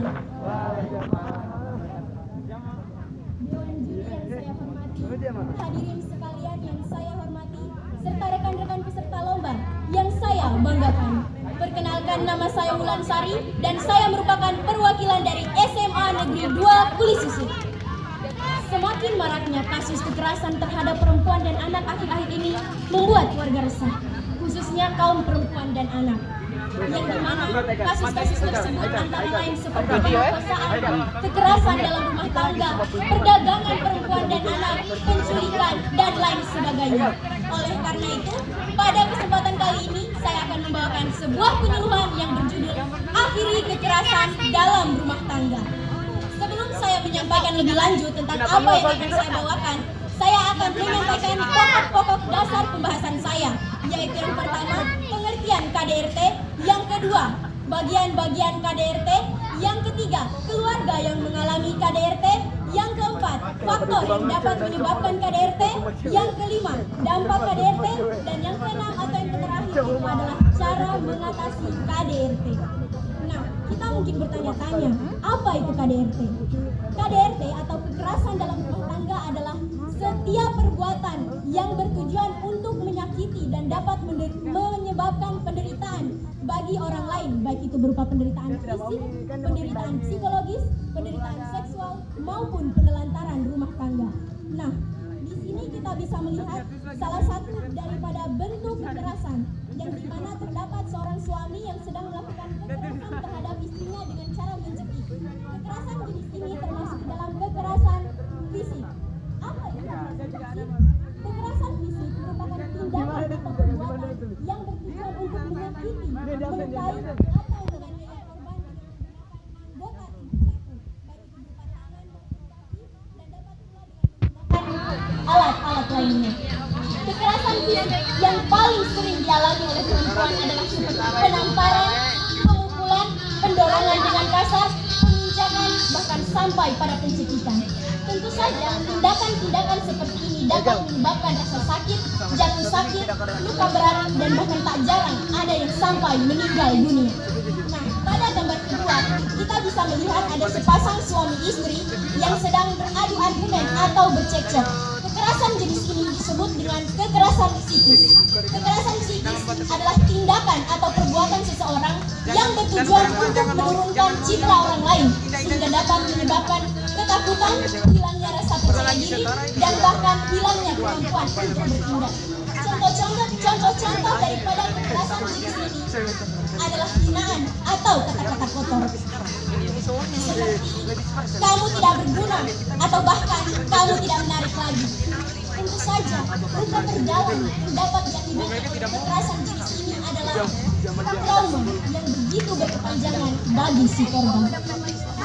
wabarakatuh. Dewan juri yang saya hormati, hadirin sekalian yang saya hormati, serta rekan-rekan peserta lomba yang saya banggakan. Perkenalkan, nama saya Wulansari dan saya merupakan perwakilan dari SMA Negeri 2 Kulisusu. Semakin maraknya kasus kekerasan terhadap perempuan dan anak akhir-akhir ini membuat warga resah, khususnya kaum perempuan dan anak. Yang dimana kasus-kasus tersebut antara lain seperti pemerkosaan, kekerasan dalam rumah tangga, perdagangan perempuan dan anak, penculikan, dan lain sebagainya. Oleh karena itu, pada kesempatan kali ini saya akan membawakan sebuah penyuluhan yang berjudul Akhiri Kekerasan Dalam Rumah Tangga. Sebelum saya menyampaikan lebih lanjut tentang apa yang akan saya bawakan, saya akan menyampaikan pokok-pokok dasar pembahasan saya, yaitu yang pertama, pengertian KDRT, yang kedua, bagian-bagian KDRT, yang ketiga, keluarga yang mengalami KDRT, yang keempat, faktor yang dapat menyebabkan KDRT, yang kelima, dampak KDRT, dan yang keenam atau yang terakhir itu adalah cara mengatasi KDRT. Nah, kita mungkin bertanya-tanya, apa itu KDRT? KDRT atau kekerasan dalam rumah tangga adalah setiap perbuatan yang bertujuan untuk menyakiti dan dapat menyebabkan penderitaan bagi orang lain, baik itu berupa penderitaan fisik, penderitaan psikologis, penderitaan seksual, maupun penelantaran rumah tangga. Nah, di sini kita bisa melihat salah satu daripada bentuk kekerasan yang dimana terdapat seorang suami yang sedang melakukan kekerasan terhadap istrinya dengan cara mencekik. Kekerasan jenis ini termasuk dalam kekerasan fisik. Apa itu kekerasan fisik? Kekerasan fisik merupakan tindakan atau perbuatan yang bertujuan untuk menyakiti, melukai, atau menganiaya korban dengan anggota tubuh pelaku, baik itu berupa tangan maupun kaki, dan dapat pula dengan menggunakan alat-alat lainnya. Kekerasan fisik yang paling sering dialami oleh perempuan adalah seperti penamparan, pemukulan, pendorongan dengan kasar, penginjakan, bahkan sampai pada pencekikan. Tentu saja tindakan-tindakan seperti ini dapat menyebabkan rasa sakit, jatuh sakit, luka berat, dan bahkan tak jarang ada yang sampai meninggal dunia. Nah, pada gambar kedua, kita bisa melihat ada sepasang suami istri yang sedang beradu argumen atau bercekcok. Kekerasan jenis ini disebut dengan kekerasan psikis. Kekerasan psikis adalah tindakan atau perbuatan seseorang yang bertujuan untuk menurunkan citra orang lain sehingga dapat menyebabkan ketakutan, hilangnya rasa percaya diri, dan bahkan hilangnya kemampuan untuk bertindak. Contoh-contoh daripada kekerasan jenis ini adalah hinaan atau kata-kata kotor. Seperti kamu tidak berguna atau bahkan kamu tidak menarik lagi. Tentu saja, luka terdalam yang dapat diakibatkan oleh kekerasan jenis ini adalah trauma yang begitu berkepanjangan bagi si korban.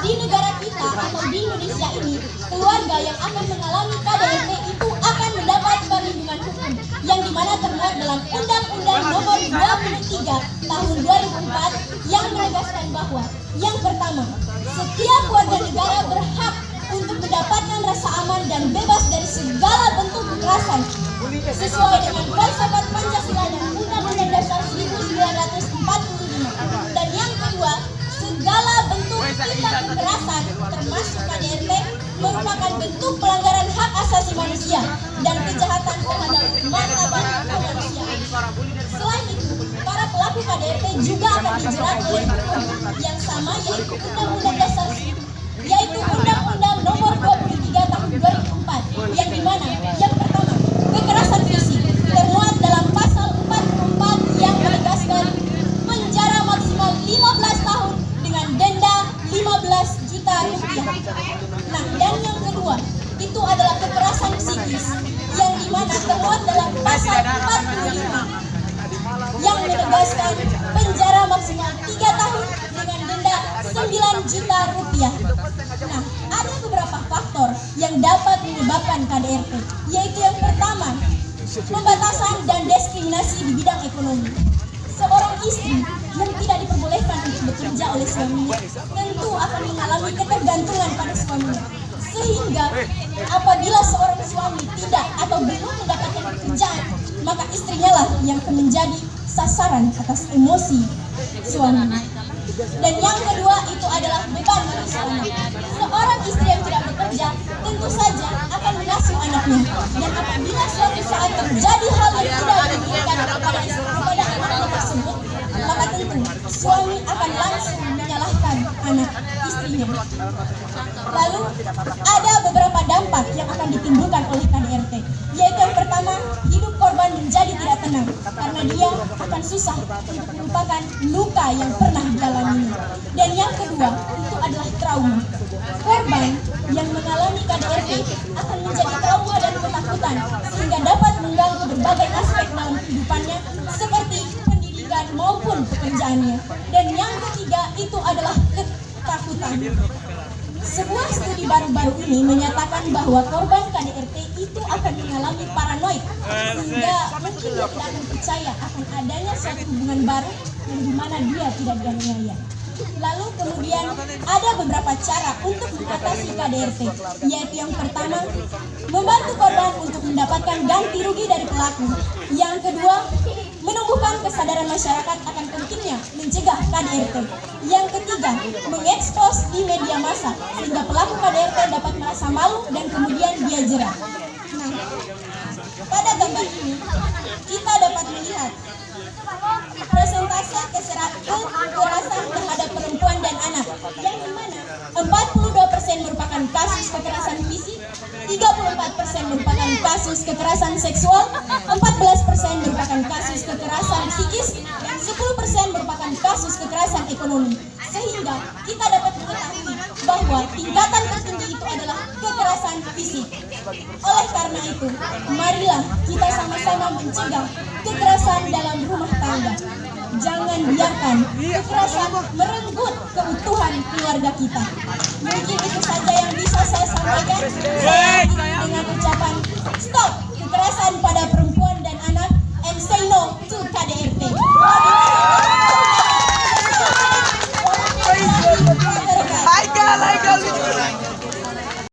Di negara kita atau di Indonesia ini, keluarga yang akan mengalami KDRT itu akan mendapat perlindungan hukum yang dimana termuat dalam Undang-Undang Nomor 23 Tahun 2004 yang menegaskan bahwa yang pertama, setiap warga negara berhak untuk mendapatkan rasa aman dan bebas dari segala bentuk kekerasan sesuai dengan falsafat Pancasila dan Undang-Undang Dasar 1945. Dan yang kedua, segala bentuk tindak kekerasan termasuk KDRT merupakan bentuk pelanggaran hak asasi manusia dan kejahatan terhadap martabat kemanusiaan. Selain itu, para pelaku KDRT juga akan dijerat oleh hukum yang sama yaitu Undang-Undang Dasar Undang-Undang Nomor 23 Tahun 2004 yang dimana yang pertama, kekerasan fisik termuat dalam pasal 44 yang menegaskan penjara maksimal 15 tahun dengan denda 15 juta rupiah. Nah, dan yang kedua, itu adalah kekerasan psikis yang dimana termuat dalam pasal 45 yang menegaskan penjara maksimal 3 tahun dengan denda 9 juta rupiah. Nah, ada beberapa faktor yang dapat menyebabkan KDRT, yaitu yang pertama, pembatasan dan diskriminasi di bidang ekonomi. Seorang istri yang tidak diperbolehkan untuk bekerja oleh suaminya tentu akan mengalami ketergantungan pada suaminya. Sehingga apabila seorang suami tidak atau belum mendapatkan pekerjaan, maka istrinya lah yang akan menjadi sasaran atas emosi suaminya. Dan yang kedua itu adalah beban mengasuh anak. Seorang istri yang tidak bekerja tentu saja akan mengasuh anaknya. Dan apabila suatu saat terjadi hal yang tidak diinginkan kepada anaknya tersebut, maka tentu suami akan langsung menyalahkan anak istrinya. Lalu ada beberapa dampak yang akan ditimbulkan oleh KDRT, yaitu yang pertama, hidup korban menjadi tidak tenang karena dia akan susah untuk melupakan luka yang pernah dialaminya. Dan yang kedua itu adalah trauma. Korban yang mengalami KDRT akan menjadi trauma dan ketakutan sehingga dapat mengganggu berbagai aspek dalam kehidupannya seperti pendidikan maupun pekerjaannya. Dan yang ketiga itu adalah ketakutan. Sebuah studi baru-baru ini menyatakan bahwa korban KDRT itu akan mengalami paranoid sehingga mungkin dia tidak akan percaya akan adanya suatu hubungan baru yang dimana dia tidak dianiaya. Lalu kemudian ada beberapa cara untuk mengatasi KDRT, yaitu yang pertama, membantu korban untuk mendapatkan ganti rugi dari pelaku. Yang kedua, menumbuhkan kesadaran masyarakat akan pentingnya mencegah KDRT. Yang ketiga, mengekspos di media massa sehingga pelaku KDRT dapat merasa malu dan kemudian dia jerah. Nah, pada gambar ini kita dapat melihat persentase kekerasan terhadap perempuan dan anak, yang dimana 42% merupakan kasus kekerasan fisik, 34% merupakan kasus kekerasan seksual, 14% merupakan kasus kekerasan psikis, dan 10% merupakan kasus kekerasan ekonomi. Sehingga kita dapat mengetahui bahwa tingkatan tertinggi itu adalah kekerasan fisik. Oleh karena itu, marilah kita sama-sama mencegah kekerasan dalam rumah tangga. Jangan biarkan kekerasan merenggut keutuhan keluarga kita. Mungkin itu saja yang bisa saya sampaikan.